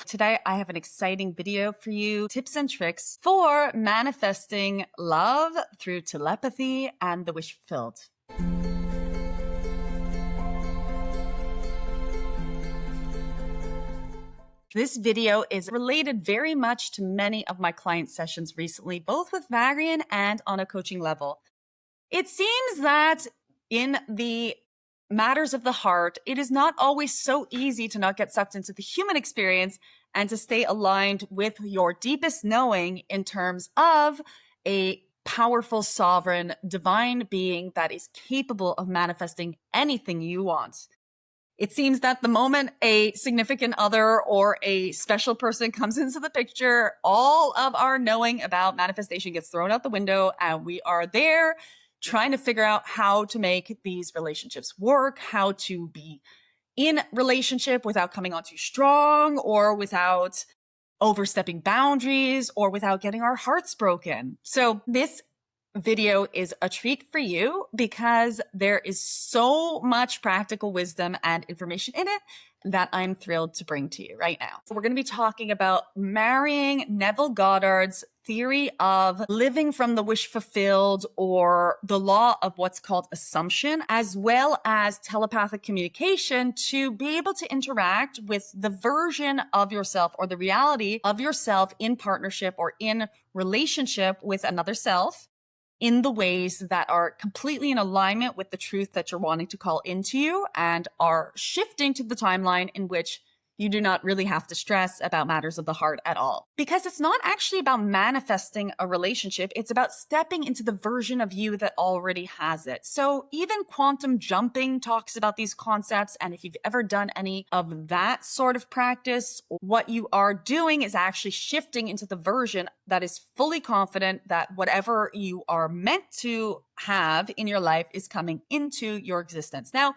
Today, I have an exciting video for you, tips and tricks for manifesting love through telepathy and the wish fulfilled. This video is related very much to many of my client sessions recently, both with Vagrein and on a coaching level. It seems that in the matters of the heart, it is not always so easy to not get sucked into the human experience and to stay aligned with your deepest knowing in terms of a powerful, sovereign, divine being that is capable of manifesting anything you want. It seems that the moment a significant other or a special person comes into the picture, all of our knowing about manifestation gets thrown out the window, and we are there trying to figure out how to make these relationships work, how to be in relationship without coming on too strong or without overstepping boundaries or without getting our hearts broken. So this video is a treat for you because there is so much practical wisdom and information in it that I'm thrilled to bring to you right now. So we're going to be talking about marrying Neville Goddard's theory of living from the wish fulfilled, or the law of what's called assumption, as well as telepathic communication to be able to interact with the version of yourself or the reality of yourself in partnership or in relationship with another self in the ways that are completely in alignment with the truth that you're wanting to call into you and are shifting to the timeline in which you do not really have to stress about matters of the heart at all. Because it's not actually about manifesting a relationship, it's about stepping into the version of you that already has it. So even quantum jumping talks about these concepts, and if you've ever done any of that sort of practice, what you are doing is actually shifting into the version that is fully confident that whatever you are meant to have in your life is coming into your existence. Now,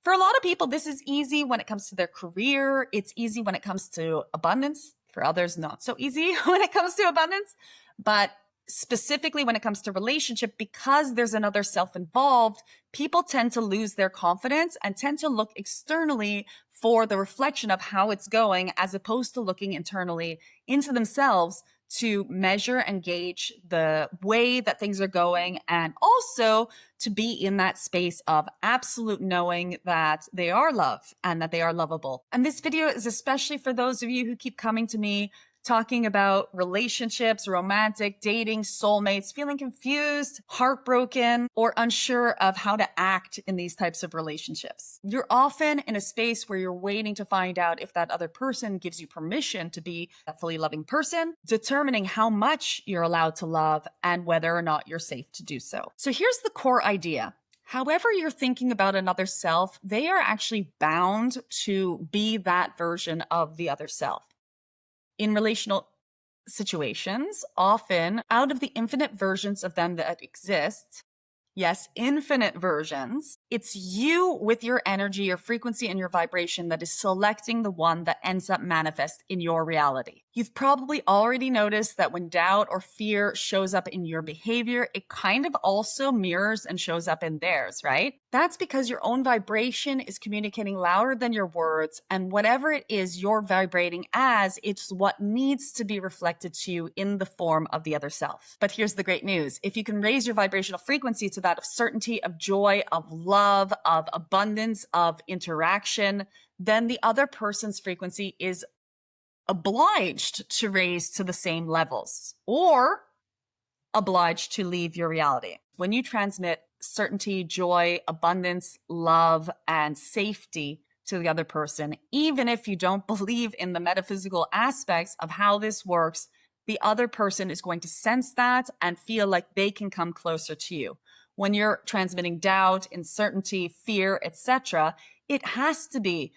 for a lot of people, this is easy when it comes to their career. It's easy when it comes to abundance. For others, not so easy when it comes to abundance. But specifically when it comes to relationship, because there's another self involved, people tend to lose their confidence and tend to look externally for the reflection of how it's going, as opposed to looking internally into themselves to measure and gauge the way that things are going, and also to be in that space of absolute knowing that they are love and that they are lovable. And this video is especially for those of you who keep coming to me talking about relationships, romantic, dating, soulmates, feeling confused, heartbroken, or unsure of how to act in these types of relationships. You're often in a space where you're waiting to find out if that other person gives you permission to be a fully loving person, determining how much you're allowed to love and whether or not you're safe to do so. So here's the core idea. However you're thinking about another self, they are actually bound to be that version of the other self. In relational situations, often out of the infinite versions of them that exist, yes, infinite versions, it's you with your energy, your frequency, and your vibration that is selecting the one that ends up manifest in your reality. You've probably already noticed that when doubt or fear shows up in your behavior, it kind of also mirrors and shows up in theirs, right? That's because your own vibration is communicating louder than your words, and whatever it is you're vibrating as, it's what needs to be reflected to you in the form of the other self. But here's the great news. If you can raise your vibrational frequency to that of certainty, of joy, of love, of abundance, of interaction, then the other person's frequency is obliged to raise to the same levels, or obliged to leave your reality. When you transmit certainty, joy, abundance, love, and safety to the other person, even if you don't believe in the metaphysical aspects of how this works, the other person is going to sense that and feel like they can come closer to you. When you're transmitting doubt, uncertainty, fear, etc., it has to be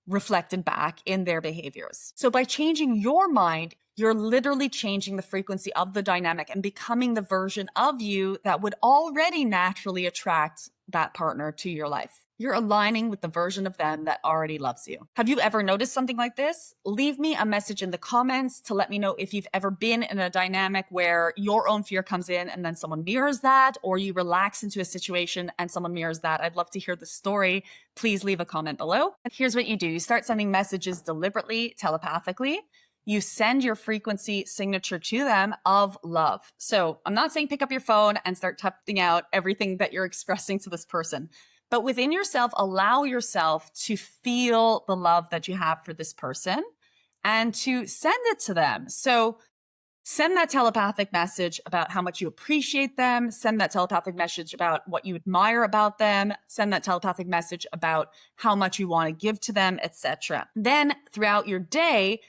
reflected back in their behaviors. So by changing your mind, you're literally changing the frequency of the dynamic and becoming the version of you that would already naturally attract that partner to your life. You're aligning with the version of them that already loves you. Have you ever noticed something like this? Leave me a message in the comments to let me know if you've ever been in a dynamic where your own fear comes in and then someone mirrors that, or you relax into a situation and someone mirrors that. I'd love to hear the story. Please leave a comment below. And here's what you do. You start sending messages deliberately, telepathically. You send your frequency signature to them of love. So I'm not saying pick up your phone and start typing out everything that you're expressing to this person. But within yourself, allow yourself to feel the love that you have for this person and to send it to them. So send that telepathic message about how much you appreciate them. Send that telepathic message about what you admire about them. Send that telepathic message about how much you want to give to them, etc. Then throughout your day,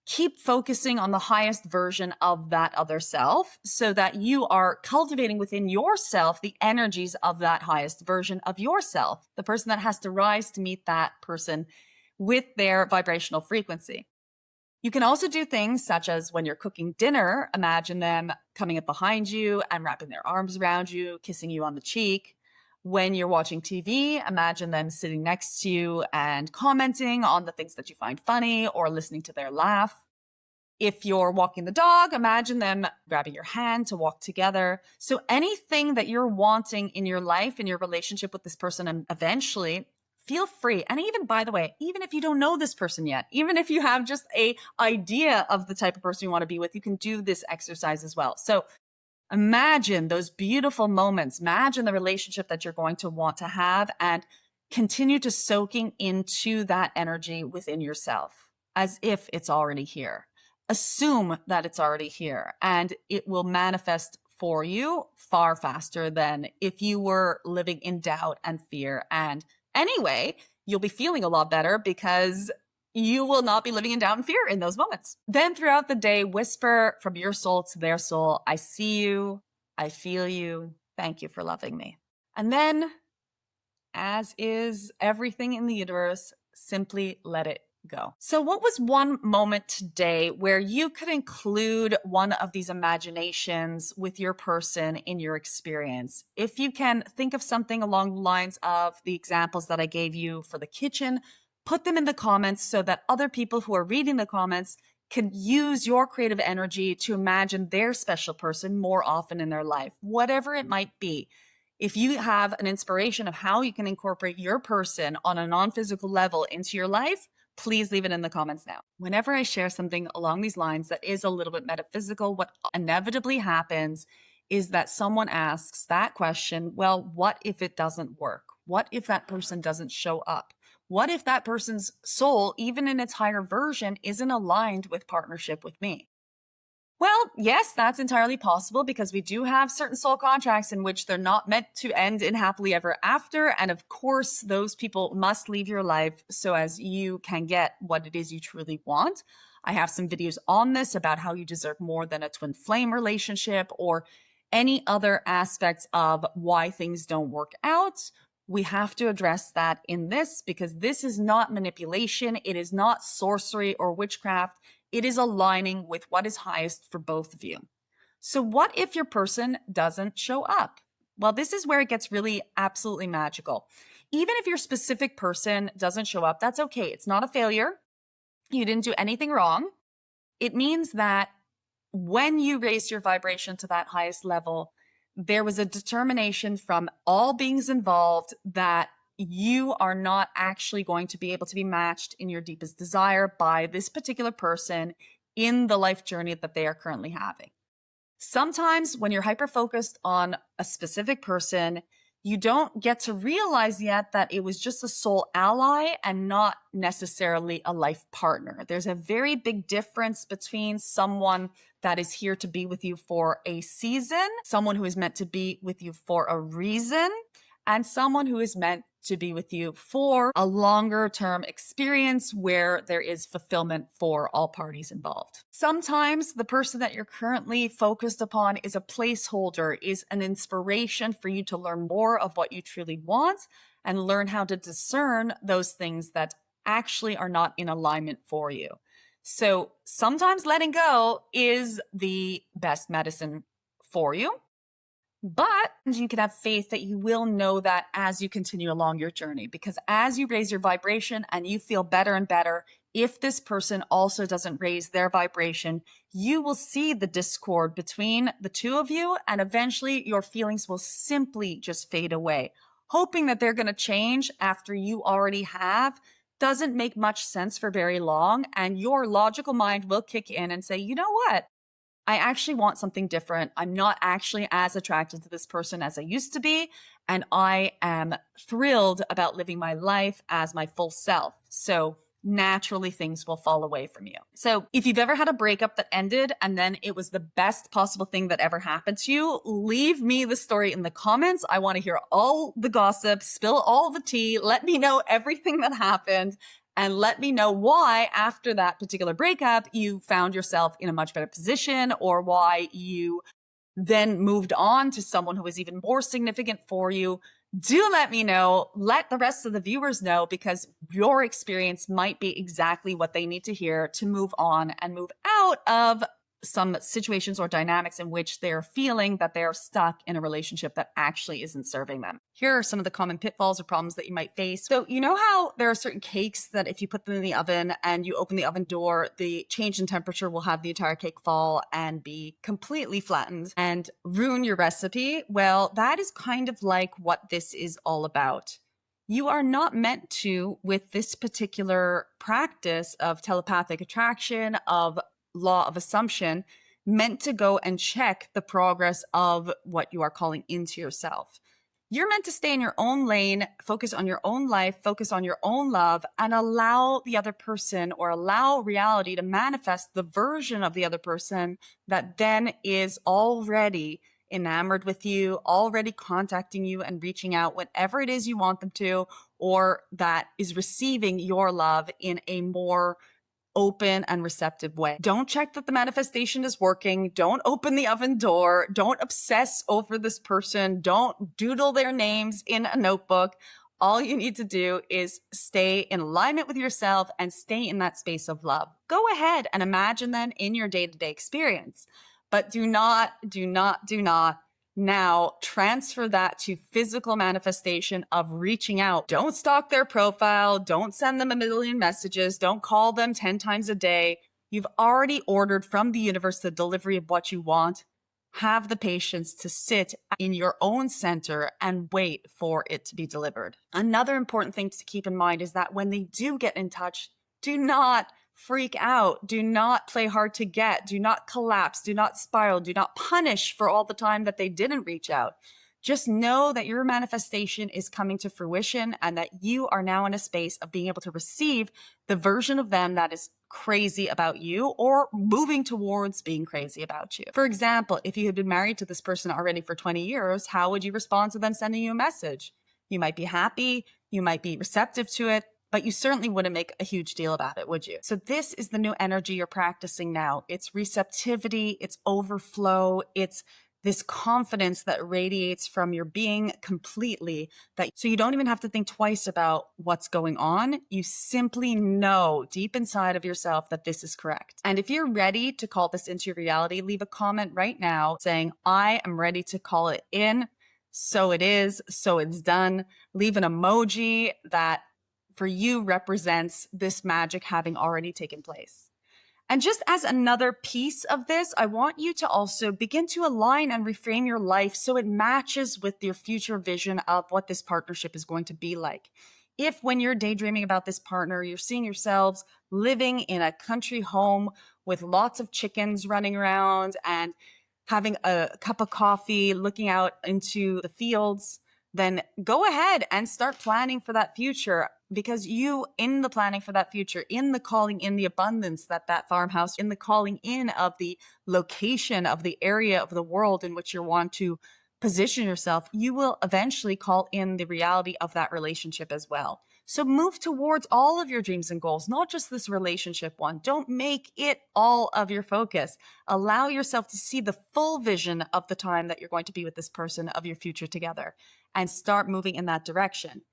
keep focusing on the highest version of that other self so that you are cultivating within yourself the energies of that highest version of yourself, the person that has to rise to meet that person with their vibrational frequency. You can also do things such as when you're cooking dinner, imagine them coming up behind you and wrapping their arms around you, kissing you on the cheek. When you're watching TV, imagine them sitting next to you and commenting on the things that you find funny or listening to their laugh. If you're walking the dog, imagine them grabbing your hand to walk together. So anything that you're wanting in your life, in your relationship with this person, and eventually feel free. And even, by the way, even if you don't know this person yet, even if you have just an idea of the type of person you want to be with, you can do this exercise as well. So imagine those beautiful moments. Imagine the relationship that you're going to want to have and continue to soaking into that energy within yourself as if it's already here. Assume that it's already here and it will manifest for you far faster than if you were living in doubt and fear. And anyway, you'll be feeling a lot better because you will not be living in doubt and fear in those moments. Then throughout the day, whisper from your soul to their soul, I see you, I feel you, thank you for loving me. And then, as is everything in the universe, simply let it go. So what was one moment today where you could include one of these imaginations with your person in your experience? If you can think of something along the lines of the examples that I gave you for the kitchen, put them in the comments so that other people who are reading the comments can use your creative energy to imagine their special person more often in their life, whatever it might be. If you have an inspiration of how you can incorporate your person on a non-physical level into your life, please leave it in the comments now. Whenever I share something along these lines that is a little bit metaphysical, what inevitably happens is that someone asks that question, well, what if it doesn't work? What if that person doesn't show up? What if that person's soul, even in its higher version, isn't aligned with partnership with me? Well, yes, that's entirely possible because we do have certain soul contracts in which they're not meant to end in happily ever after. And of course, those people must leave your life so as you can get what it is you truly want. I have some videos on this about how you deserve more than a twin flame relationship or any other aspects of why things don't work out. We have to address that in this because this is not manipulation. It is not sorcery or witchcraft. It is aligning with what is highest for both of you. So what if your person doesn't show up? Well, this is where it gets really absolutely magical. Even if your specific person doesn't show up, that's okay. It's not a failure. You didn't do anything wrong. It means that when you raise your vibration to that highest level, there was a determination from all beings involved that you are not actually going to be able to be matched in your deepest desire by this particular person in the life journey that they are currently having. Sometimes when you're hyper-focused on a specific person, you don't get to realize yet that it was just a soul ally and not necessarily a life partner. There's a very big difference between someone that is here to be with you for a season, someone who is meant to be with you for a reason, and someone who is meant to be with you for a longer term experience where there is fulfillment for all parties involved. Sometimes the person that you're currently focused upon is a placeholder, is an inspiration for you to learn more of what you truly want and learn how to discern those things that actually are not in alignment for you. So sometimes letting go is the best medicine for you. But you can have faith that you will know that as you continue along your journey, because as you raise your vibration and you feel better and better, if this person also doesn't raise their vibration, you will see the discord between the two of you, and eventually your feelings will simply just fade away. Hoping that they're going to change after you already have doesn't make much sense for very long, and your logical mind will kick in and say, you know what? I actually want something different. I'm not actually as attracted to this person as I used to be. And I am thrilled about living my life as my full self. So naturally, things will fall away from you. So if you've ever had a breakup that ended and then it was the best possible thing that ever happened to you, leave me the story in the comments. I want to hear all the gossip, spill all the tea. Let me know everything that happened. And let me know why, after that particular breakup, you found yourself in a much better position, or why you then moved on to someone who was even more significant for you. Do let me know. Let the rest of the viewers know, because your experience might be exactly what they need to hear to move on and move out of some situations or dynamics in which they're feeling that they're stuck in a relationship that actually isn't serving them. Here are some of the common pitfalls or problems that you might face. So you know how there are certain cakes that if you put them in the oven and you open the oven door, the change in temperature will have the entire cake fall and be completely flattened and ruin your recipe? Well, that is kind of like what this is all about. You are not meant to, with this particular practice of telepathic attraction, of law of assumption, meant to go and check the progress of what you are calling into yourself. You're meant to stay in your own lane, focus on your own life, focus on your own love, and allow the other person, or allow reality to manifest the version of the other person that then is already enamored with you, already contacting you and reaching out whenever it is you want them to, or that is receiving your love in a more open and receptive way. Don't check that the manifestation is working. Don't open the oven door. Don't obsess over this person. Don't doodle their names in a notebook. All you need to do is stay in alignment with yourself and stay in that space of love. Go ahead and imagine them in your day-to-day experience, but do not now transfer that to physical manifestation of reaching out. Don't stalk their profile. Don't send them a million messages. Don't call them 10 times a day. You've already ordered from the universe the delivery of what you want. Have the patience to sit in your own center and wait for it to be delivered. Another important thing to keep in mind is that when they do get in touch, do not freak out. Do not play hard to get. Do not collapse. Do not spiral. Do not punish for all the time that they didn't reach out. Just know that your manifestation is coming to fruition and that you are now in a space of being able to receive the version of them that is crazy about you, or moving towards being crazy about you. For example, if you had been married to this person already for 20 years, how would you respond to them sending you a message? You might be happy. You might be receptive to it, but you certainly wouldn't make a huge deal about it, would you? So this is the new energy you're practicing now. It's receptivity, it's overflow, it's this confidence that radiates from your being completely, that so you don't even have to think twice about what's going on. You simply know deep inside of yourself that this is correct. And if you're ready to call this into your reality, leave a comment right now saying, I am ready to call it in. So it is, so it's done. Leave an emoji that for you represents this magic having already taken place. And just as another piece of this, I want you to also begin to align and reframe your life so it matches with your future vision of what this partnership is going to be like. If when you're daydreaming about this partner, you're seeing yourselves living in a country home with lots of chickens running around and having a cup of coffee, looking out into the fields, then go ahead and start planning for that future. Because you, in the planning for that future, in the calling in the abundance that farmhouse, in the calling in of the location of the area of the world in which you want to position yourself, you will eventually call in the reality of that relationship as well. So move towards all of your dreams and goals, not just this relationship one. Don't make it all of your focus. Allow yourself to see the full vision of the time that you're going to be with this person, of your future together, and start moving in that direction.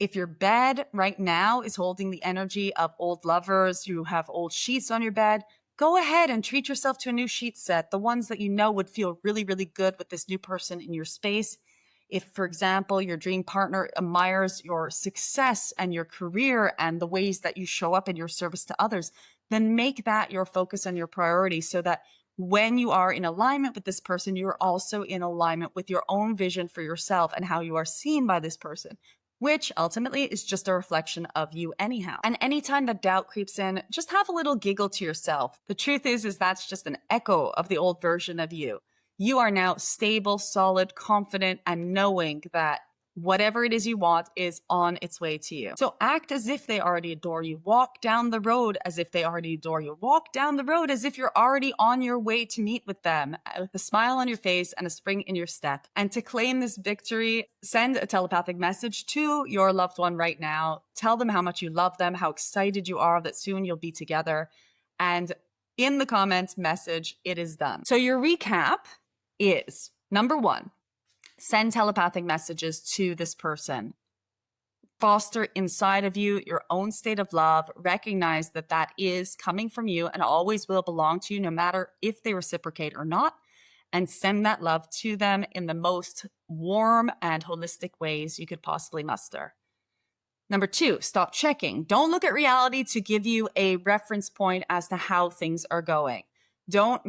If your bed right now is holding the energy of old lovers, you have old sheets on your bed, go ahead and treat yourself to a new sheet set, the ones that you know would feel really, really good with this new person in your space. If, for example, your dream partner admires your success and your career and the ways that you show up in your service to others, then make that your focus and your priority, so that when you are in alignment with this person, you're also in alignment with your own vision for yourself and how you are seen by this person, which ultimately is just a reflection of you anyhow. And anytime that doubt creeps in, just have a little giggle to yourself. The truth is that's just an echo of the old version of you. You are now stable, solid, confident, and knowing that whatever it is you want is on its way to you. So act as if they already adore you. Walk down the road as if they already adore you. Walk down the road as if you're already on your way to meet with them, with a smile on your face and a spring in your step. And to claim this victory, send a telepathic message to your loved one right now. Tell them how much you love them, how excited you are that soon you'll be together. And in the comments, message, it is done. So your recap is, number one, send telepathic messages to this person. Foster inside of you your own state of love. Recognize that that is coming from you and always will belong to you, no matter if they reciprocate or not. And send that love to them in the most warm and holistic ways you could possibly muster. Number two, stop checking. Don't look at reality to give you a reference point as to how things are going. Don't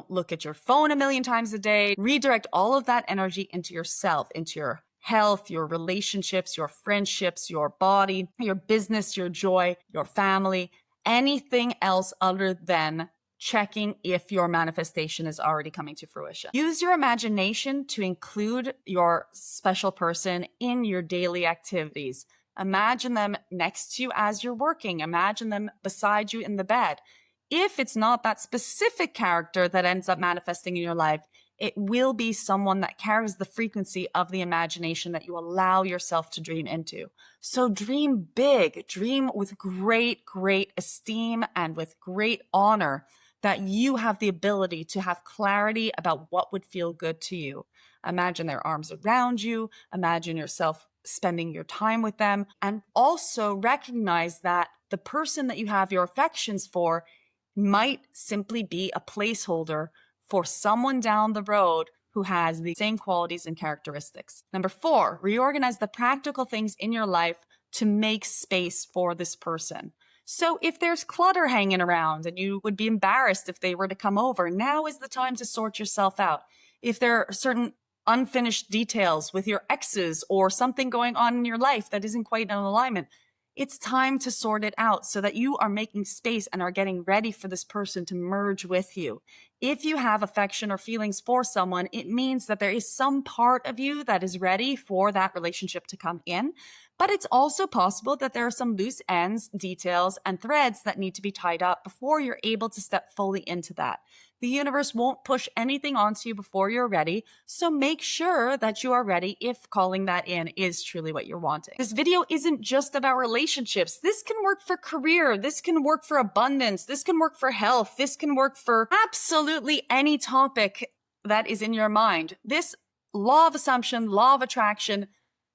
look at your phone a million times a day. Redirect all of that energy into yourself, into your health, your relationships, your friendships, your body, your business, your joy, your family, anything else other than checking if your manifestation is already coming to fruition. Use your imagination to include your special person in your daily activities. Imagine them next to you as you're working. Imagine them beside you in the bed. If it's not that specific character that ends up manifesting in your life, it will be someone that carries the frequency of the imagination that you allow yourself to dream into. So dream big, dream with great, great esteem and with great honor that you have the ability to have clarity about what would feel good to you. Imagine their arms around you, imagine yourself spending your time with them, and also recognize that the person that you have your affections for might simply be a placeholder for someone down the road who has the same qualities and characteristics. Number four, reorganize the practical things in your life to make space for this person. So if there's clutter hanging around and you would be embarrassed if they were to come over, now is the time to sort yourself out. If there are certain unfinished details with your exes or something going on in your life that isn't quite in alignment, it's time to sort it out so that you are making space and are getting ready for this person to merge with you. If you have affection or feelings for someone, it means that there is some part of you that is ready for that relationship to come in. But it's also possible that there are some loose ends, details, and threads that need to be tied up before you're able to step fully into that. The universe won't push anything onto you before you're ready, so make sure that you are ready if calling that in is truly what you're wanting. This video isn't just about relationships. This can work for career, this can work for abundance, this can work for health, this can work for absolutely any topic that is in your mind. This law of assumption, law of attraction,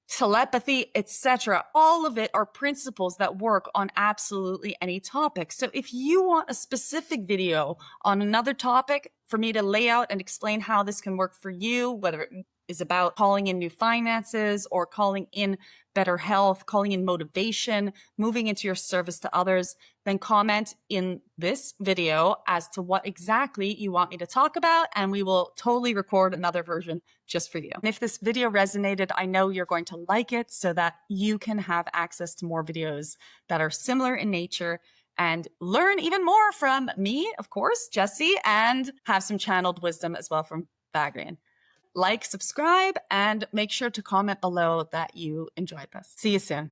telepathy, etc. All of it are principles that work on absolutely any topic. So if you want a specific video on another topic for me to lay out and explain how this can work for you, whether it is about calling in new finances or calling in better health, calling in motivation, moving into your service to others, then comment in this video as to what exactly you want me to talk about, and we will totally record another version just for you. And if this video resonated, I know you're going to like it so that you can have access to more videos that are similar in nature and learn even more from me, of course, Jessie, and have some channeled wisdom as well from Vagrein. Like, subscribe, and make sure to comment below that you enjoyed this. See you soon.